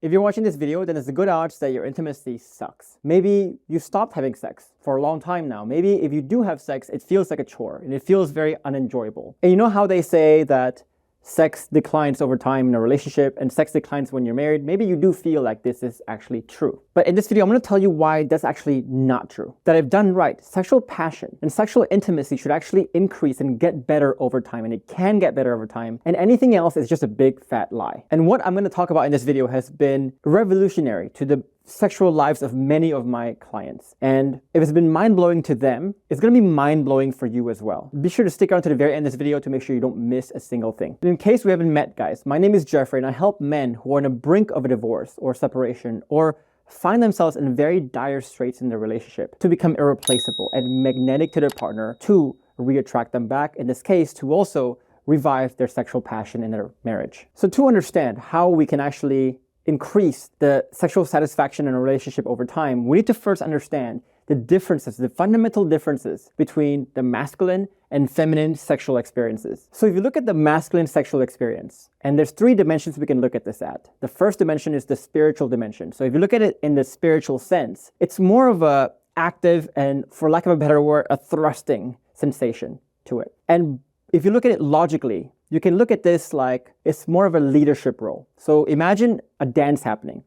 If you're watching this video, then there's a good odds that your intimacy sucks. Maybe you stopped having sex for a long time now. Maybe if you do have sex, it feels like a chore and it feels very unenjoyable. And you know how they say that sex declines over time in a relationship and sex declines when you're married? Maybe you do feel like this is actually true. But in this video, I'm going to tell you why that's actually not true. That I've done right. Sexual passion and sexual intimacy should actually increase and get better over time, and it can get better over time. And anything else is just a big fat lie. And what I'm going to talk about in this video has been revolutionary to the sexual lives of many of my clients. And if it's been mind-blowing to them, it's going to be mind-blowing for you as well. Be sure to stick around to the very end of this video to make sure you don't miss a single thing. And in case we haven't met, guys, my name is Geoffrey and I help men who are on the brink of a divorce or separation or find themselves in very dire straits in their relationship to become irreplaceable and magnetic to their partner, to re-attract them back, in this case, to also revive their sexual passion in their marriage. So to understand how we can actually increase the sexual satisfaction in a relationship over time, we need to first understand the differences, the fundamental differences between the masculine and feminine sexual experiences. So if you look at the masculine sexual experience, and there's three dimensions we can look at this at. The first dimension is the spiritual dimension. So if you look at it in the spiritual sense, it's more of a active and, for lack of a better word, a thrusting sensation to it. And if you look at it logically, you can look at this like it's more of a leadership role. So imagine a dance happening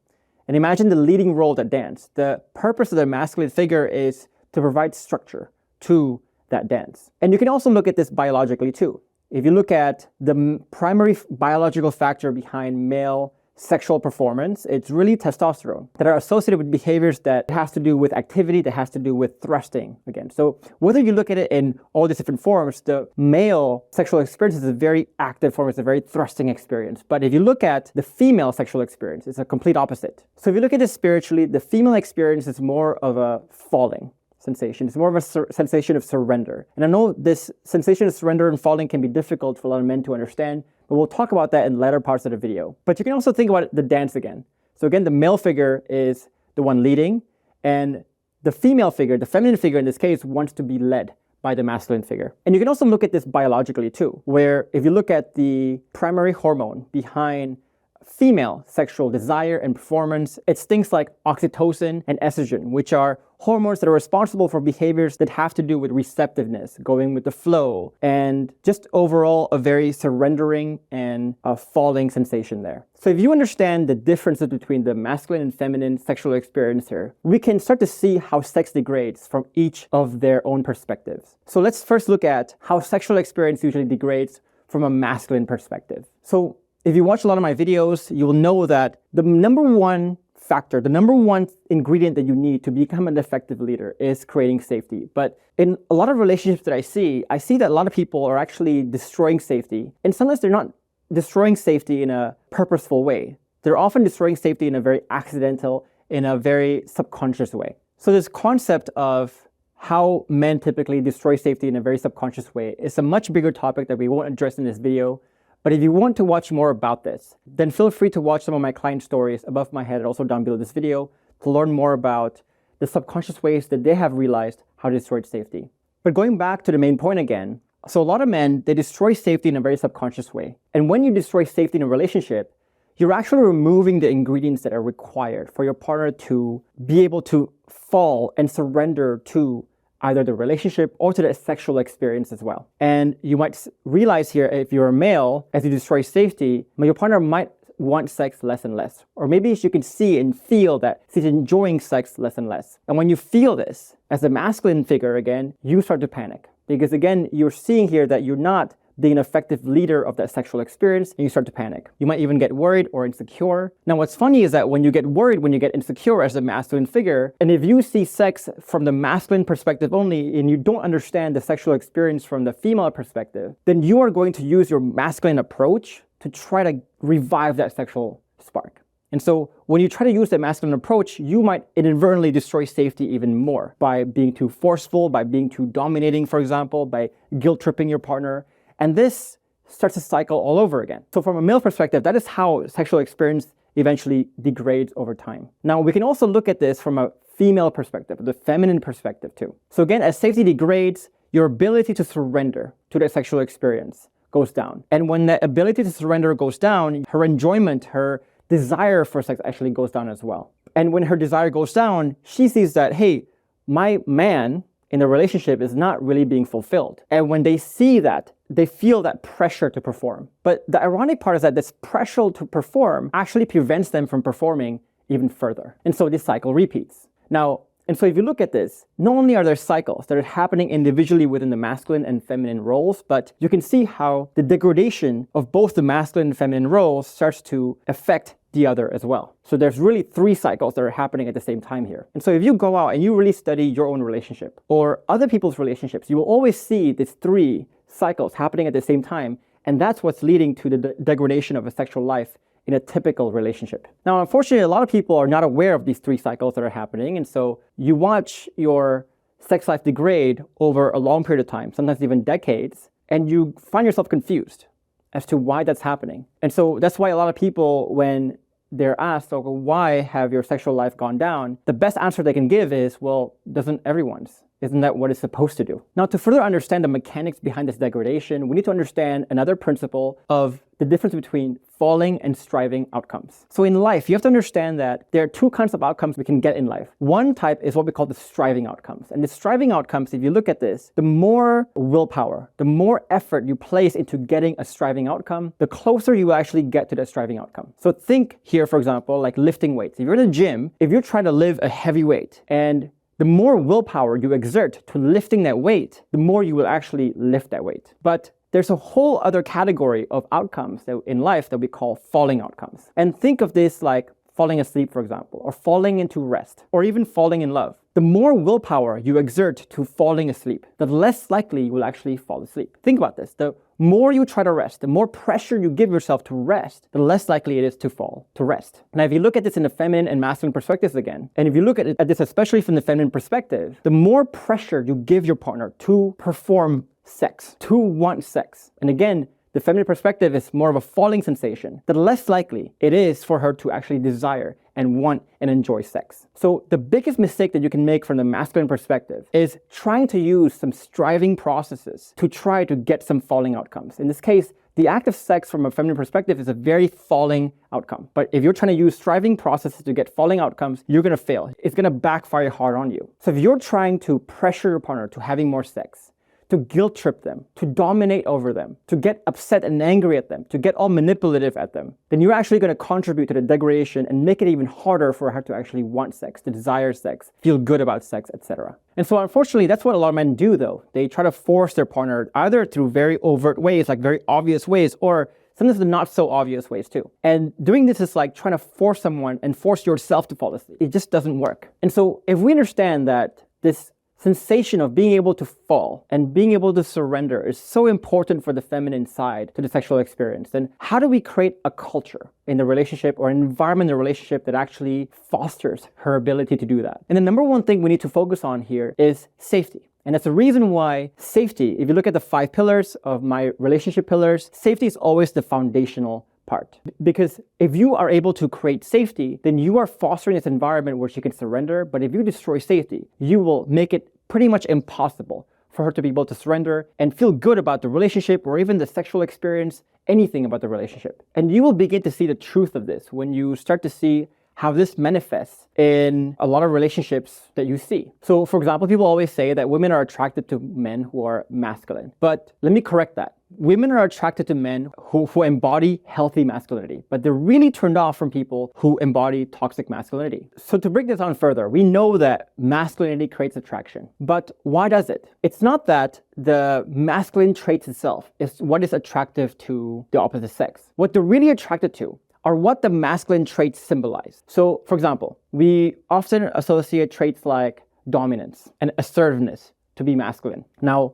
and imagine the leading role of that dance. The purpose of the masculine figure is to provide structure to that dance. And you can also look at this biologically too. If you look at the primary biological factor behind male sexual performance, it's really testosterone that are associated with behaviors that has to do with activity, that has to do with thrusting again. So whether you look at it in all these different forms, the male sexual experience is a very active form, it's a very thrusting experience. But if you look at the female sexual experience, it's a complete opposite. So if you look at it spiritually, the female experience is more of a falling sensation. It's more of a sensation of surrender. And I know this sensation of surrender and falling can be difficult for a lot of men to understand, but we'll talk about that in later parts of the video. But you can also think about the dance again. So again, the male figure is the one leading, and the female figure, the feminine figure in this case, wants to be led by the masculine figure. And you can also look at this biologically too, where if you look at the primary hormone behind female sexual desire and performance, it's things like oxytocin and estrogen, which are hormones that are responsible for behaviors that have to do with receptiveness, going with the flow, and just overall a very surrendering and a falling sensation there. So if you understand the differences between the masculine and feminine sexual experience here, we can start to see how sex degrades from each of their own perspectives. So let's first look at how sexual experience usually degrades from a masculine perspective. So if you watch a lot of my videos, you will know that the number one factor, the number one ingredient that you need to become an effective leader is creating safety. But in a lot of relationships that I see that a lot of people are actually destroying safety. And sometimes they're not destroying safety in a purposeful way. They're often destroying safety in a very accidental, in a very subconscious way. So this concept of how men typically destroy safety in a very subconscious way is a much bigger topic that we won't address in this video. But if you want to watch more about this, then feel free to watch some of my client stories above my head and also down below this video to learn more about the subconscious ways that they have realized how to destroy safety. But going back to the main point again, so a lot of men, they destroy safety in a very subconscious way. And when you destroy safety in a relationship, you're actually removing the ingredients that are required for your partner to be able to fall and surrender to either the relationship or to the sexual experience as well. And you might realize here, if you're a male, as you destroy safety, your partner might want sex less and less. Or maybe you can see and feel that she's enjoying sex less and less. And when you feel this, as a masculine figure again, you start to panic. Because again, you're seeing here that you're not being an effective leader of that sexual experience, and you start to panic. You might even get worried or insecure. Now, what's funny is that when you get worried, when you get insecure as a masculine figure, and if you see sex from the masculine perspective only, and you don't understand the sexual experience from the female perspective, then you are going to use your masculine approach to try to revive that sexual spark. And so when you try to use that masculine approach, you might inadvertently destroy safety even more by being too forceful, by being too dominating, for example, by guilt-tripping your partner. And this starts a cycle all over again. So from a male perspective, that is how sexual experience eventually degrades over time. Now, we can also look at this from a female perspective, the feminine perspective too. So again, as safety degrades, your ability to surrender to the sexual experience goes down. And when that ability to surrender goes down, her enjoyment, her desire for sex actually goes down as well. And when her desire goes down, she sees that, hey, my man in the relationship is not really being fulfilled. And when they see that, they feel that pressure to perform. But the ironic part is that this pressure to perform actually prevents them from performing even further. And so this cycle repeats. Now, and so if you look at this, not only are there cycles that are happening individually within the masculine and feminine roles, but you can see how the degradation of both the masculine and feminine roles starts to affect the other as well. So there's really 3 cycles that are happening at the same time here. And so if you go out and you really study your own relationship or other people's relationships, you will always see these 3 cycles happening at the same time. And that's what's leading to the degradation of a sexual life in a typical relationship. Now, unfortunately, a lot of people are not aware of these 3 cycles that are happening. And so you watch your sex life degrade over a long period of time, sometimes even decades, and you find yourself confused as to why that's happening. And so that's why a lot of people, when they're asked, okay, why have your sexual life gone down? The best answer they can give is, well, doesn't everyone's? Isn't that what it's supposed to do? Now, to further understand the mechanics behind this degradation, we need to understand another principle of the difference between falling and striving outcomes. So in life, you have to understand that there are 2 kinds of outcomes we can get in life. One type is what we call the striving outcomes. And the striving outcomes, if you look at this, the more willpower, the more effort you place into getting a striving outcome, the closer you actually get to that striving outcome. So think here, for example, like lifting weights. If you're in the gym, if you're trying to lift a heavy weight, and the more willpower you exert to lifting that weight, the more you will actually lift that weight. But there's a whole other category of outcomes that in life that we call falling outcomes. And think of this like falling asleep, for example, or falling into rest, or even falling in love. The more willpower you exert to falling asleep, the less likely you will actually fall asleep. Think about this. The more you try to rest, the more pressure you give yourself to rest, the less likely it is to fall to rest. Now, if you look at this in the feminine and masculine perspectives again, and if you look at this especially from the feminine perspective, the more pressure you give your partner to perform sex, to want sex, and again, the feminine perspective is more of a falling sensation, the less likely it is for her to actually desire and want and enjoy sex. So the biggest mistake that you can make from the masculine perspective is trying to use some striving processes to try to get some falling outcomes. In this case, the act of sex from a feminine perspective is a very falling outcome. But if you're trying to use striving processes to get falling outcomes, you're gonna fail. It's gonna backfire hard on you. So if you're trying to pressure your partner to having more sex, to guilt trip them, to dominate over them, to get upset and angry at them, to get all manipulative at them, then you're actually going to contribute to the degradation and make it even harder for her to actually want sex, to desire sex, feel good about sex, etc. And so unfortunately, that's what a lot of men do though. They try to force their partner either through very overt ways, like very obvious ways, or sometimes the not so obvious ways too. And doing this is like trying to force someone and force yourself to fall asleep. It just doesn't work. And so if we understand that this sensation of being able to fall and being able to surrender is so important for the feminine side to the sexual experience, then how do we create a culture in the relationship or an environment in the relationship that actually fosters her ability to do that? And the number one thing we need to focus on here is safety. And that's the reason why safety, if you look at the 5 pillars of my relationship pillars, safety is always the foundational part. Because if you are able to create safety, then you are fostering this environment where she can surrender. But if you destroy safety, you will make it pretty much impossible for her to be able to surrender and feel good about the relationship or even the sexual experience, anything about the relationship. And you will begin to see the truth of this when you start to see how this manifests in a lot of relationships that you see. So for example, people always say that women are attracted to men who are masculine. But let me correct that. Women are attracted to men who embody healthy masculinity, but they're really turned off from people who embody toxic masculinity. So to break this down further, we know that masculinity creates attraction. But why does it? It's not that the masculine traits itself is what is attractive to the opposite sex. What they're really attracted to are what the masculine traits symbolize. So, for example, we often associate traits like dominance and assertiveness to be masculine. Now,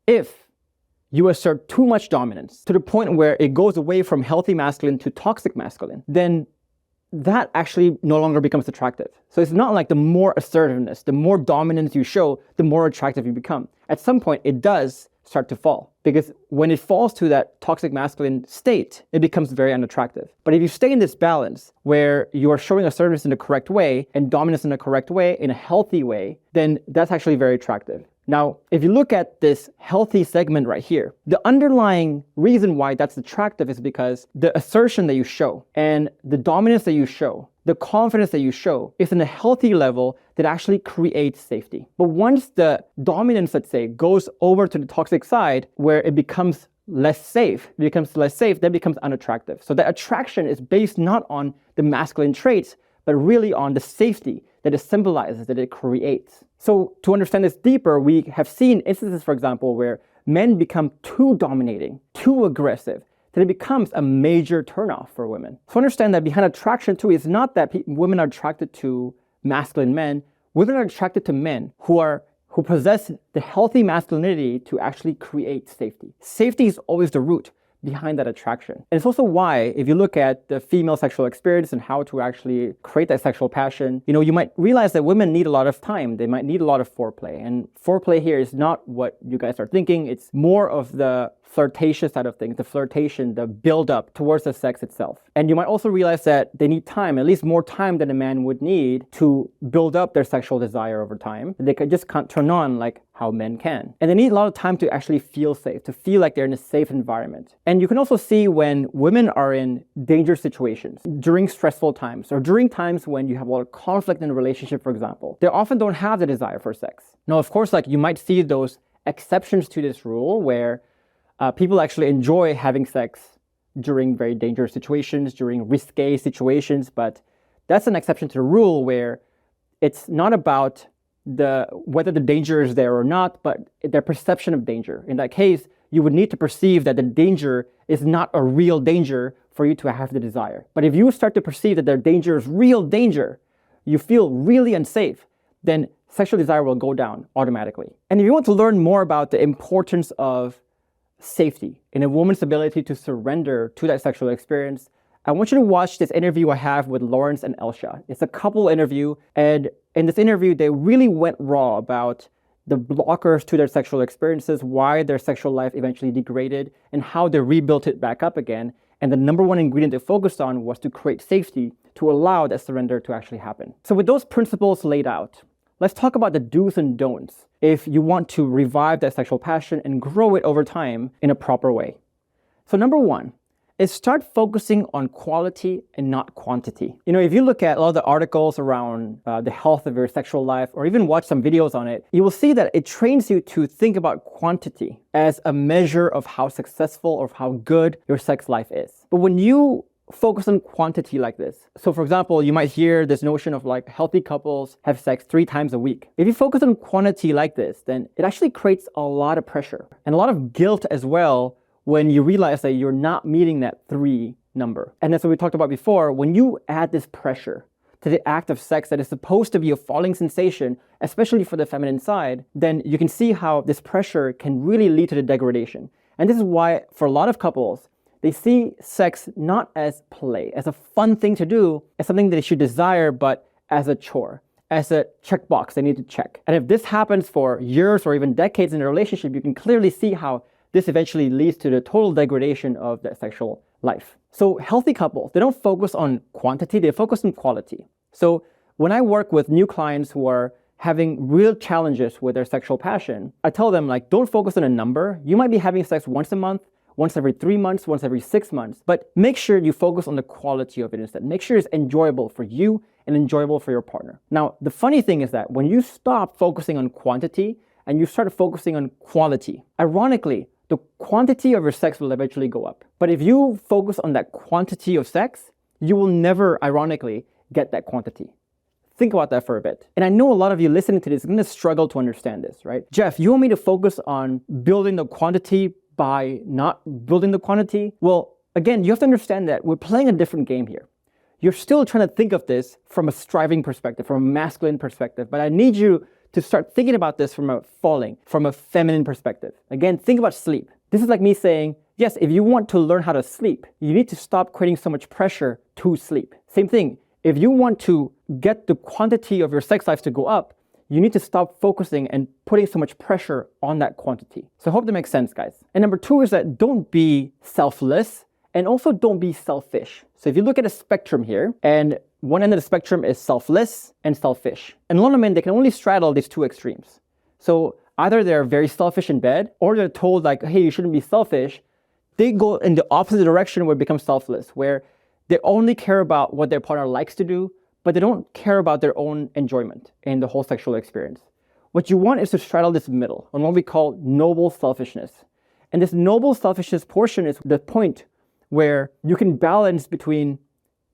if you assert too much dominance to the point where it goes away from healthy masculine to toxic masculine, then that actually no longer becomes attractive. So it's not like the more assertiveness, the more dominance you show, the more attractive you become. At some point, it does start to fall, because when it falls to that toxic masculine state, it becomes very unattractive. But if you stay in this balance where you are showing assertiveness in the correct way and dominance in the correct way, in a healthy way, then that's actually very attractive. Now, if you look at this healthy segment right here, the underlying reason why that's attractive is because the assertion that you show and the dominance that you show, the confidence that you show is in a healthy level that actually creates safety. But once the dominance, let's say, goes over to the toxic side where it becomes less safe, that becomes unattractive. So the attraction is based not on the masculine traits, but really on the safety that it symbolizes, that it creates. So to understand this deeper, we have seen instances, for example, where men become too dominating, too aggressive, that it becomes a major turnoff for women. So understand that behind attraction too is not that women are attracted to masculine men. Women are attracted to men who possess the healthy masculinity to actually create safety. Safety is always the root behind that attraction. And it's also why, if you look at the female sexual experience and how to actually create that sexual passion, you might realize that women need a lot of time. They might need a lot of foreplay. And foreplay here is not what you guys are thinking. It's more of the flirtatious side of things, the flirtation, the build up towards the sex itself. And you might also realize that they need time, at least more time than a man would need to build up their sexual desire over time. They just can't turn on like how men can. And they need a lot of time to actually feel safe, to feel like they're in a safe environment. And you can also see when women are in dangerous situations, during stressful times, or during times when you have a lot of conflict in a relationship, for example, they often don't have the desire for sex. Now, of course, you might see those exceptions to this rule where people actually enjoy having sex during very dangerous situations, during risque situations, but that's an exception to the rule where it's not about whether the danger is there or not, but their perception of danger. In that case, you would need to perceive that the danger is not a real danger for you to have the desire. But if you start to perceive that their danger is real danger, you feel really unsafe, then sexual desire will go down automatically. And if you want to learn more about the importance of safety in a woman's ability to surrender to that sexual experience, I want you to watch this interview I have with Lawrence and Elsha. It's a couple interview, and in this interview, they really went raw about the blockers to their sexual experiences, why their sexual life eventually degraded, and how they rebuilt it back up again. And the number one ingredient they focused on was to create safety to allow that surrender to actually happen. So with those principles laid out, let's talk about the do's and don'ts if you want to revive that sexual passion and grow it over time in a proper way. So number one is start focusing on quality and not quantity. If you look at a lot of the articles around the health of your sexual life, or even watch some videos on it, you will see that it trains you to think about quantity as a measure of how successful or how good your sex life is. But when you focus on quantity like this, so for example, you might hear this notion of healthy couples have sex 3 times a week. If you focus on quantity like this, then it actually creates a lot of pressure and a lot of guilt as well when you realize that you're not meeting that 3 number. And that's what we talked about before. When you add this pressure to the act of sex that is supposed to be a falling sensation, especially for the feminine side, then you can see how this pressure can really lead to the degradation. And this is why for a lot of couples, they see sex not as play, as a fun thing to do, as something that they should desire, but as a chore, as a checkbox they need to check. And if this happens for years or even decades in a relationship, you can clearly see how this eventually leads to the total degradation of their sexual life. So healthy couples, they don't focus on quantity, they focus on quality. So when I work with new clients who are having real challenges with their sexual passion, I tell them don't focus on a number. You might be having sex once a month, once every 3 months, once every 6 months, but make sure you focus on the quality of it instead. Make sure it's enjoyable for you and enjoyable for your partner. Now, the funny thing is that when you stop focusing on quantity and you start focusing on quality, ironically, the quantity of your sex will eventually go up. But if you focus on that quantity of sex, you will never, ironically, get that quantity. Think about that for a bit. And I know a lot of you listening to this are going to struggle to understand this, right? Jeff, you want me to focus on building the quantity by not building the quantity? Well, again, you have to understand that we're playing a different game here. You're still trying to think of this from a striving perspective, from a masculine perspective, but I need you to start thinking about this from a feminine perspective. Again, think about sleep. This is like me saying, yes, if you want to learn how to sleep, you need to stop creating so much pressure to sleep. Same thing, if you want to get the quantity of your sex life to go up, you need to stop focusing and putting so much pressure on that quantity. So I hope that makes sense, guys. And number 2 is that don't be selfless and also don't be selfish. So if you look at a spectrum here, and one end of the spectrum is selfless and selfish. And a lot of men, they can only straddle these 2 extremes. So either they're very selfish in bed, or they're told like, hey, you shouldn't be selfish. They go in the opposite direction where it becomes selfless, where they only care about what their partner likes to do, but they don't care about their own enjoyment in the whole sexual experience. What you want is to straddle this middle on what we call noble selfishness. And this noble selfishness portion is the point where you can balance between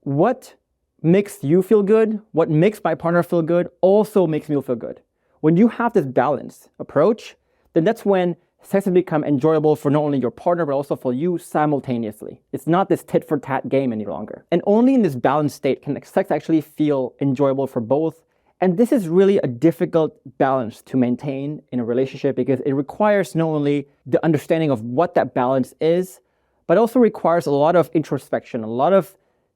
what makes you feel good, what makes my partner feel good, also makes me feel good. When you have this balanced approach, then that's when sex has become enjoyable for not only your partner, but also for you simultaneously. It's not this tit for tat game any longer. And only in this balanced state can sex actually feel enjoyable for both. And this is really a difficult balance to maintain in a relationship because it requires not only the understanding of what that balance is, but also requires a lot of introspection, a lot of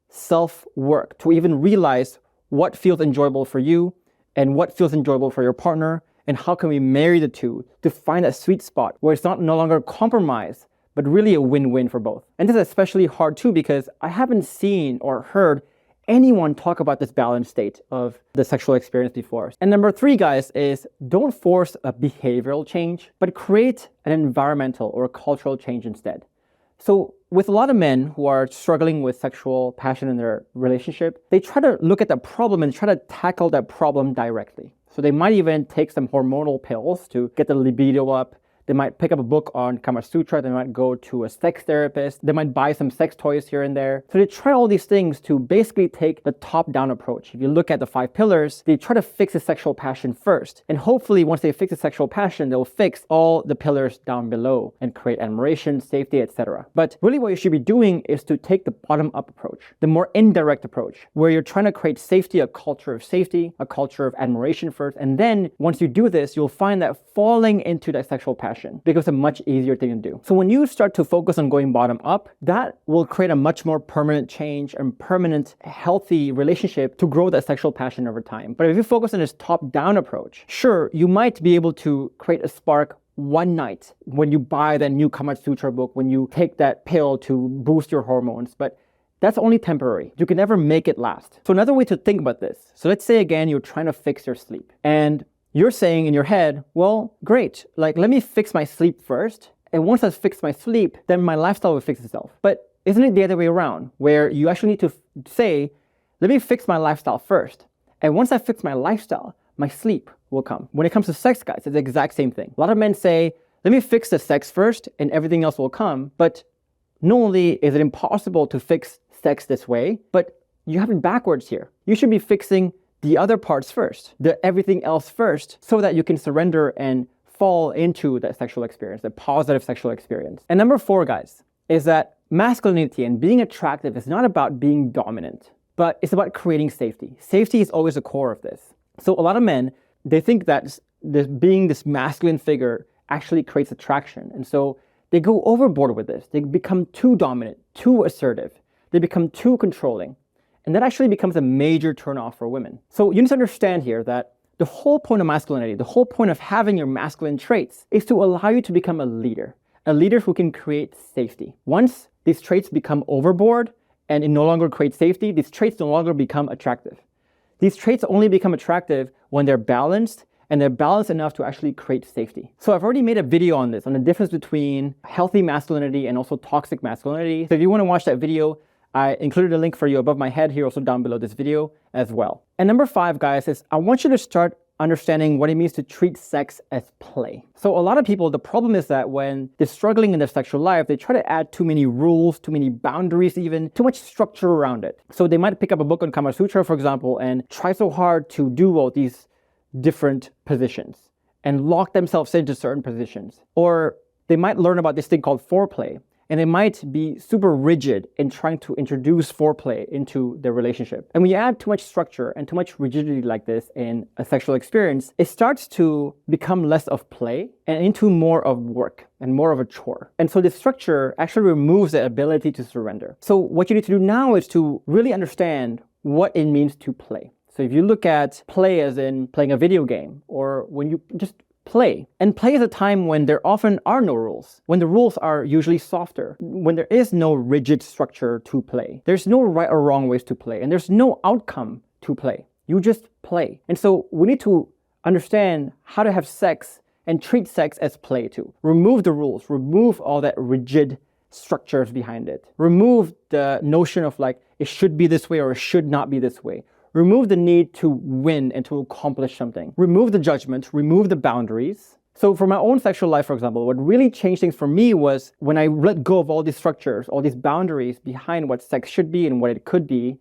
self-work to even realize what feels enjoyable for you and what feels enjoyable for your partner, and how can we marry the two to find that sweet spot where it's no longer a compromise, but really a win-win for both. And this is especially hard too because I haven't seen or heard anyone talk about this balanced state of the sexual experience before. And number 3, guys, is don't force a behavioral change, but create an environmental or a cultural change instead. So with a lot of men who are struggling with sexual passion in their relationship, they try to look at the problem and try to tackle that problem directly. So they might even take some hormonal pills to get the libido up. They might pick up a book on Kama Sutra. They might go to a sex therapist. They might buy some sex toys here and there. So they try all these things to basically take the top-down approach. If you look at the 5 pillars, they try to fix the sexual passion first. And hopefully, once they fix the sexual passion, they'll fix all the pillars down below and create admiration, safety, etc. But really what you should be doing is to take the bottom-up approach, the more indirect approach, where you're trying to create safety, a culture of safety, a culture of admiration first. And then once you do this, you'll find that falling into that sexual passion becomes a much easier thing to do. So when you start to focus on going bottom up, that will create a much more permanent change and permanent healthy relationship to grow that sexual passion over time. But if you focus on this top-down approach, sure, you might be able to create a spark one night when you buy that new Kama Sutra book, when you take that pill to boost your hormones, but that's only temporary. You can never make it last. So another way to think about this, so let's say again, you're trying to fix your sleep and you're saying in your head, well, great, like let me fix my sleep first. And once I've fixed my sleep, then my lifestyle will fix itself. But isn't it the other way around where you actually need to say, let me fix my lifestyle first. And once I fix my lifestyle, my sleep will come. When it comes to sex, guys, it's the exact same thing. A lot of men say, let me fix the sex first and everything else will come. But not only is it impossible to fix sex this way, but you have it backwards here. You should be fixing the other parts first, the everything else first, so that you can surrender and fall into that sexual experience, the positive sexual experience. And number 4, guys, is that masculinity and being attractive is not about being dominant, but it's about creating safety. Safety is always the core of this. So a lot of men, they think that being this masculine figure actually creates attraction. And so they go overboard with this. They become too dominant, too assertive. They become too controlling. And that actually becomes a major turnoff for women. So you need to understand here that the whole point of masculinity, the whole point of having your masculine traits is to allow you to become a leader who can create safety. Once these traits become overboard and it no longer creates safety, these traits no longer become attractive. These traits only become attractive when they're balanced and they're balanced enough to actually create safety. So I've already made a video on this, on the difference between healthy masculinity and also toxic masculinity. So if you want to watch that video, I included a link for you above my head here, also down below this video as well. And number 5, guys, is I want you to start understanding what it means to treat sex as play. So a lot of people, the problem is that when they're struggling in their sexual life, they try to add too many rules, too many boundaries even, too much structure around it. So they might pick up a book on Kama Sutra, for example, and try so hard to do all these different positions and lock themselves into certain positions. Or they might learn about this thing called foreplay, and they might be super rigid in trying to introduce foreplay into their relationship. And when you add too much structure and too much rigidity like this in a sexual experience, it starts to become less of play and into more of work and more of a chore. And so this structure actually removes the ability to surrender. So what you need to do now is to really understand what it means to play. So if you look at play as in playing a video game, or when you just play. And play is a time when there often are no rules, when the rules are usually softer, when there is no rigid structure to play. There's no right or wrong ways to play, and there's no outcome to play. You just play. And so we need to understand how to have sex and treat sex as play too. Remove the rules, remove all that rigid structures behind it. Remove the notion of like, it should be this way or it should not be this way. Remove the need to win and to accomplish something. Remove the judgment, remove the boundaries. So for my own sexual life, for example, what really changed things for me was when I let go of all these structures, all these boundaries behind what sex should be and what it could be.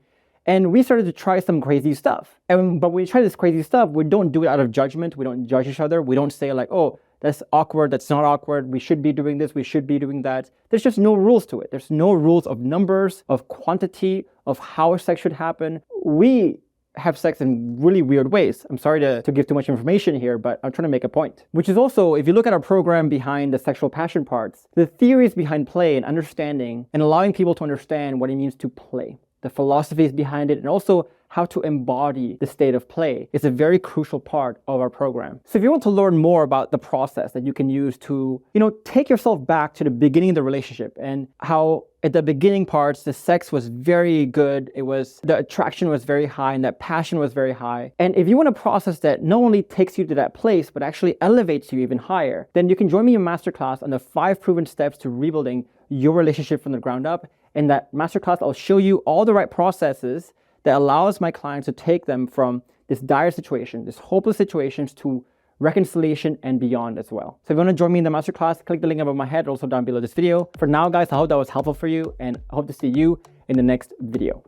And we started to try some crazy stuff. But when we try this crazy stuff, we don't do it out of judgment. We don't judge each other. We don't say like, oh, that's awkward, that's not awkward. We should be doing this, we should be doing that. There's just no rules to it. There's no rules of numbers, of quantity, of how sex should happen. We have sex in really weird ways. I'm sorry to give too much information here, but I'm trying to make a point. Which is also, if you look at our program behind the sexual passion parts, the theories behind play and understanding and allowing people to understand what it means to play, the philosophies behind it, and also how to embody the state of play is a very crucial part of our program. So if you want to learn more about the process that you can use to, take yourself back to the beginning of the relationship and how at the beginning parts, the sex was very good. The attraction was very high and that passion was very high. And if you want a process that not only takes you to that place, but actually elevates you even higher, then you can join me in a masterclass on the 5 proven steps to rebuilding your relationship from the ground up. In that masterclass, I'll show you all the right processes that allows my clients to take them from this dire situation, this hopeless situations, to reconciliation and beyond as well. So if you want to join me in the masterclass, click the link above my head, also down below this video. For now, guys, I hope that was helpful for you, and I hope to see you in the next video.